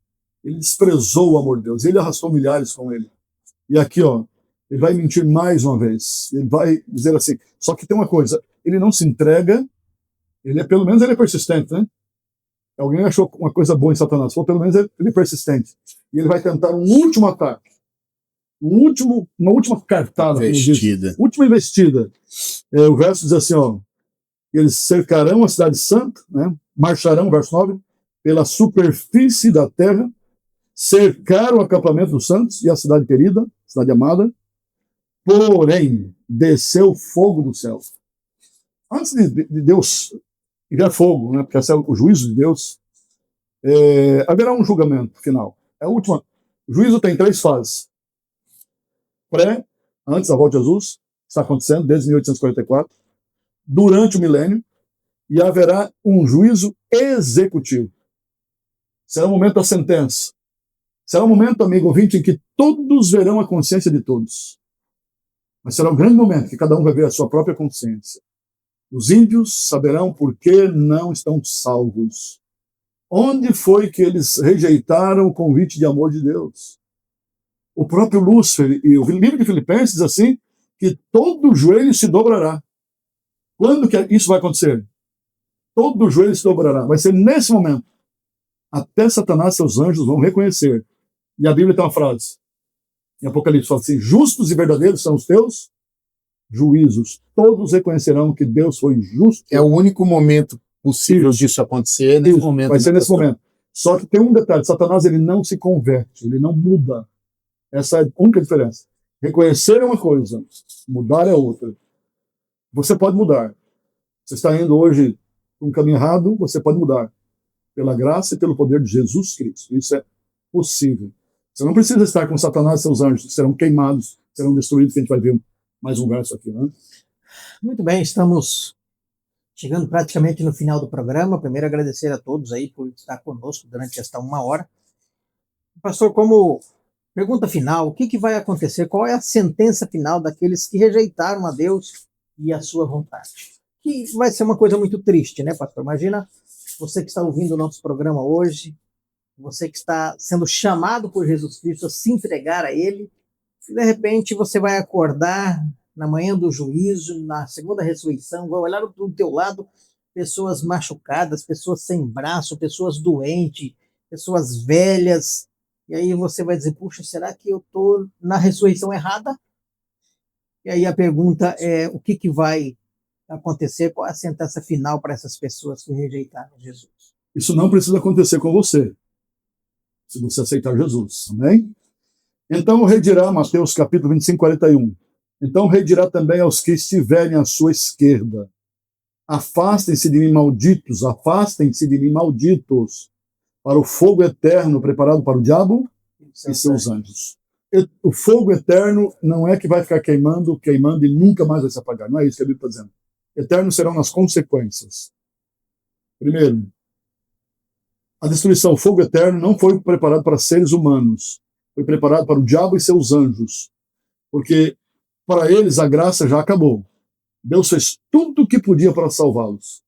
Ele desprezou o amor de Deus. Ele arrastou milhares com ele. E aqui, ó, ele vai mentir mais uma vez. Ele vai dizer assim, só que tem uma coisa, ele não se entrega, pelo menos ele é persistente, né? Alguém achou uma coisa boa em Satanás, pelo menos ele é persistente. E ele vai tentar um último ataque. Uma última cartada, investida. Última investida. O verso diz assim, ó, eles cercarão a cidade santa, né? Marcharão, verso 9, pela superfície da terra, cercaram o acampamento dos santos e a cidade querida, cidade amada, porém, desceu fogo do céu. Antes de Deus enviar fogo, né, porque esse é o juízo de Deus, haverá um julgamento final. É a última. O juízo tem 3 fases. Antes da volta de Jesus, está acontecendo desde 1844, durante o milênio, e haverá um juízo executivo. Será o momento da sentença. Será um momento, amigo ouvinte, em que todos verão a consciência de todos. Mas será um grande momento que cada um vai ver a sua própria consciência. Os ímpios saberão por que não estão salvos. Onde foi que eles rejeitaram o convite de amor de Deus? O próprio Lúcifer, e o livro de Filipenses diz assim, que todo joelho se dobrará. Quando que isso vai acontecer? Todo joelho se dobrará. Vai ser nesse momento. Até Satanás e seus anjos vão reconhecer. E a Bíblia tem uma frase. Em Apocalipse fala assim, justos e verdadeiros são os teus juízos. Todos reconhecerão que Deus foi justo. É o único momento possível disso acontecer, nesse momento. Vai ser nesse momento. Só que tem um detalhe, Satanás ele não se converte, ele não muda. Essa é a única diferença. Reconhecer é uma coisa, mudar é outra. Você pode mudar. Você está indo hoje por um caminho errado, você pode mudar. Pela graça e pelo poder de Jesus Cristo. Isso é possível. Você não precisa estar com Satanás e seus anjos, que serão queimados, serão destruídos, que a gente vai ver mais um verso aqui, né? Muito bem, estamos chegando praticamente no final do programa. Primeiro, agradecer a todos aí por estar conosco durante esta 1 hora. Pastor, como pergunta final, o que vai acontecer? Qual é a sentença final daqueles que rejeitaram a Deus e a sua vontade? Que vai ser uma coisa muito triste, né, pastor? Imagina você que está ouvindo o nosso programa hoje, você que está sendo chamado por Jesus Cristo a se entregar a Ele, e de repente você vai acordar na manhã do juízo, na segunda ressurreição, vai olhar do teu lado pessoas machucadas, pessoas sem braço, pessoas doentes, pessoas velhas, e aí você vai dizer, puxa, será que eu estou na ressurreição errada? E aí a pergunta é, o que vai acontecer? Qual é a sentença final para essas pessoas que rejeitaram Jesus? Isso não precisa acontecer com você, se você aceitar Jesus, amém? Então o rei dirá, Mateus capítulo 25, 41, então o rei dirá também aos que estiverem à sua esquerda, afastem-se de mim, malditos, afastem-se de mim, malditos, para o fogo eterno preparado para o diabo e seus anjos. O fogo eterno não é que vai ficar queimando e nunca mais vai se apagar, não é isso que a Bíblia está dizendo. Eternos serão nas consequências. Primeiro, a destruição, o fogo eterno não foi preparado para seres humanos, foi preparado para o diabo e seus anjos, porque para eles a graça já acabou. Deus fez tudo o que podia para salvá-los.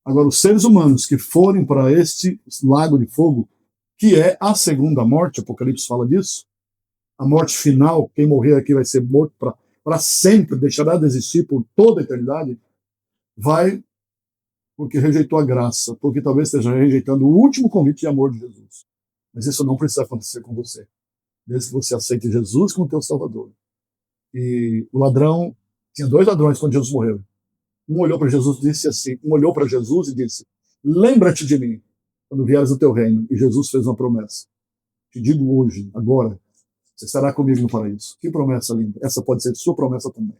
Agora, os seres humanos que forem para este lago de fogo, que é a segunda morte, Apocalipse fala disso, a morte final, quem morrer aqui vai ser morto para sempre, deixará de existir por toda a eternidade, vai porque rejeitou a graça, porque talvez esteja rejeitando o último convite de amor de Jesus. Mas isso não precisa acontecer com você, desde que você aceite Jesus como teu Salvador. E o ladrão, tinha 2 ladrões quando Jesus morreu. Um olhou para Jesus e disse, lembra-te de mim quando vieres no teu reino. E Jesus fez uma promessa. Te digo hoje, agora, você estará comigo no paraíso. Que promessa linda. Essa pode ser sua promessa também.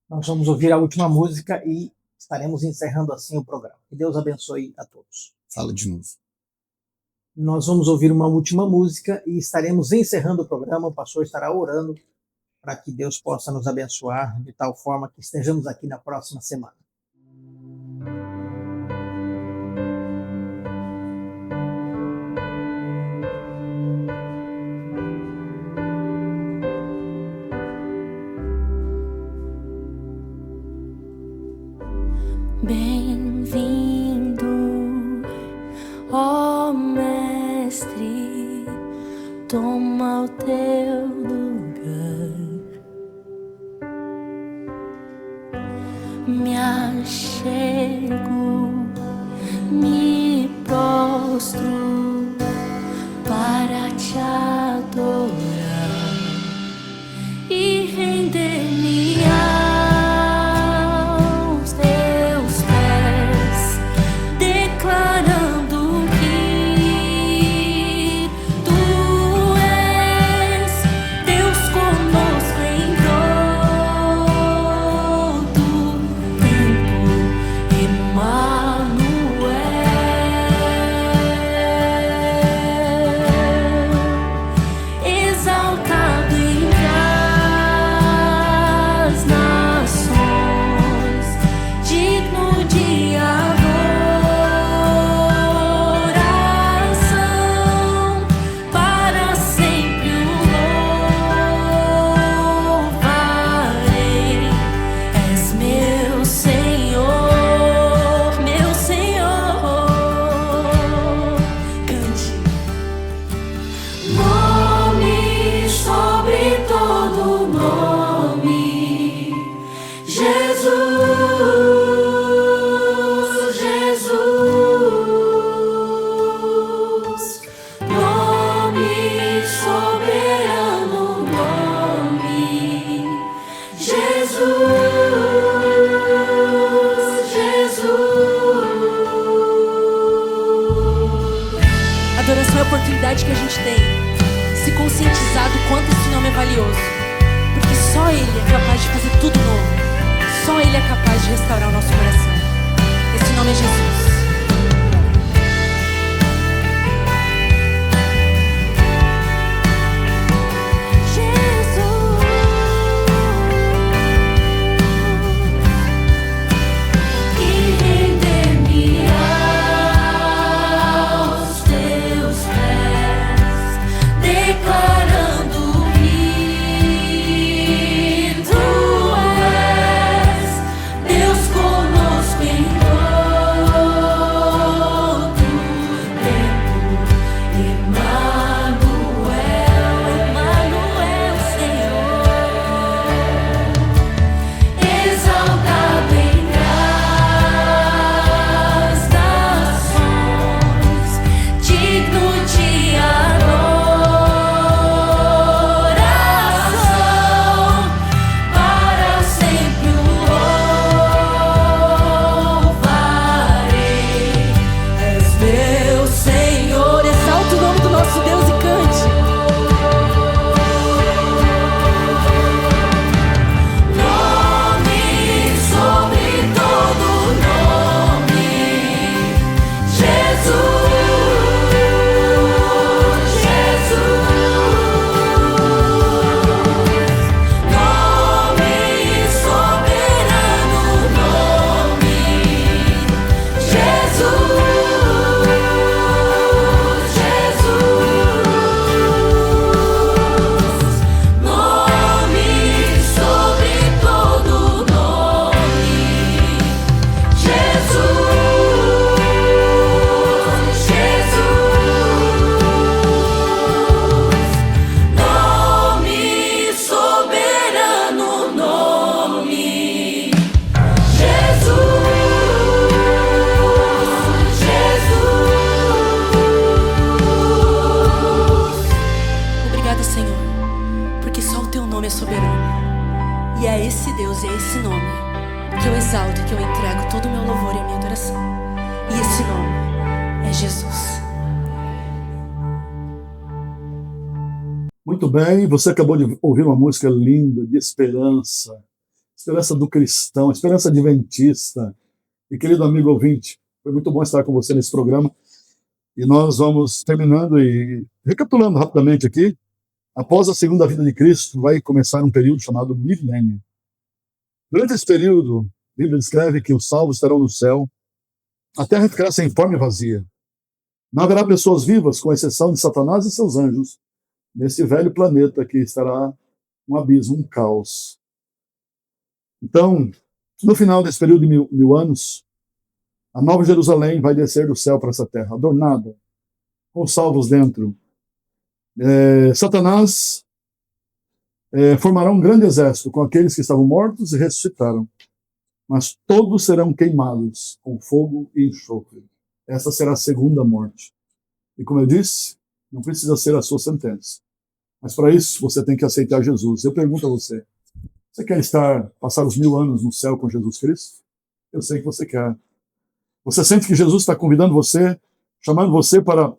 Nós vamos ouvir a última música e estaremos encerrando assim o programa. Que Deus abençoe a todos. Fala de novo. Nós vamos ouvir uma última música e estaremos encerrando o programa. O pastor estará orando para que Deus possa nos abençoar de tal forma que estejamos aqui na próxima semana. Bem-vindo, ó Mestre, toma o teu lugar. Me achego, me prostro para te adorar e render-me aos teus pés, declarando que tu és Deus conosco em todo tempo, Emmanuel, exaltado entre as nações, digno de adoração, para sempre o louvarei. És meu Senhor, cante. Nome sobre todo nome, Jesus, Jesus. Nome soberano, nome, Jesus, Jesus. Adoração é a oportunidade que a gente tem se conscientizar do quanto esse nome é valioso, porque só Ele é capaz de fazer tudo novo, só Ele é capaz de restaurar o nosso coração. Esse nome é Jesus. Jesus. alto e que eu entrego todo o meu louvor e a minha adoração. E esse nome é Jesus. Muito bem, você acabou de ouvir uma música linda de esperança, esperança do cristão, esperança adventista. E querido amigo ouvinte, foi muito bom estar com você nesse programa. E nós vamos terminando e recapitulando rapidamente aqui. Após a segunda vinda de Cristo, vai começar um período chamado milênio. Durante esse período, a Bíblia descreve que os salvos estarão no céu, a terra ficará sem forma e vazia. Não haverá pessoas vivas, com exceção de Satanás e seus anjos, nesse velho planeta que estará um abismo, um caos. Então, no final desse período de mil anos, a Nova Jerusalém vai descer do céu para essa terra, adornada, com os salvos dentro. Satanás formará um grande exército com aqueles que estavam mortos e ressuscitaram, mas todos serão queimados com fogo e enxofre. Essa será a segunda morte. E como eu disse, não precisa ser a sua sentença. Mas para isso, você tem que aceitar Jesus. Eu pergunto a você, você quer passar os 1000 anos no céu com Jesus Cristo? Eu sei que você quer. Você sente que Jesus está convidando você, chamando você para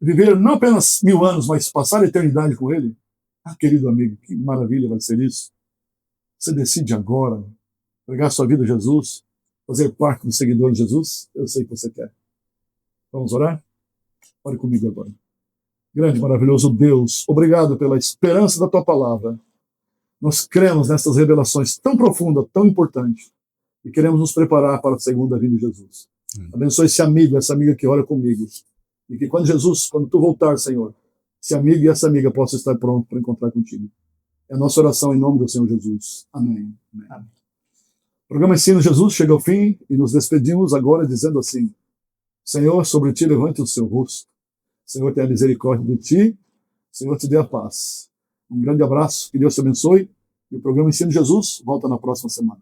viver não apenas 1000 anos, mas passar a eternidade com Ele? Ah, querido amigo, que maravilha vai ser isso. Você decide agora entregar sua vida a Jesus, fazer parte do seguidor de Jesus? Eu sei que você quer. Vamos orar? Ore comigo agora. Grande, maravilhoso Deus, obrigado pela esperança da Tua palavra. Nós cremos nessas revelações tão profundas, tão importantes, e queremos nos preparar para a segunda vinda de Jesus. Abençoe esse amigo, essa amiga que ora comigo. E que quando Tu voltar, Senhor, esse amigo e essa amiga possam estar prontos para encontrar contigo. É a nossa oração em nome do Senhor Jesus. Amém. Amém. O programa Ensino Jesus chega ao fim e nos despedimos agora dizendo assim: Senhor, sobre ti levante o seu rosto. Senhor, tenha misericórdia de ti. Senhor, te dê a paz. Um grande abraço, que Deus te abençoe. E o programa Ensino Jesus volta na próxima semana.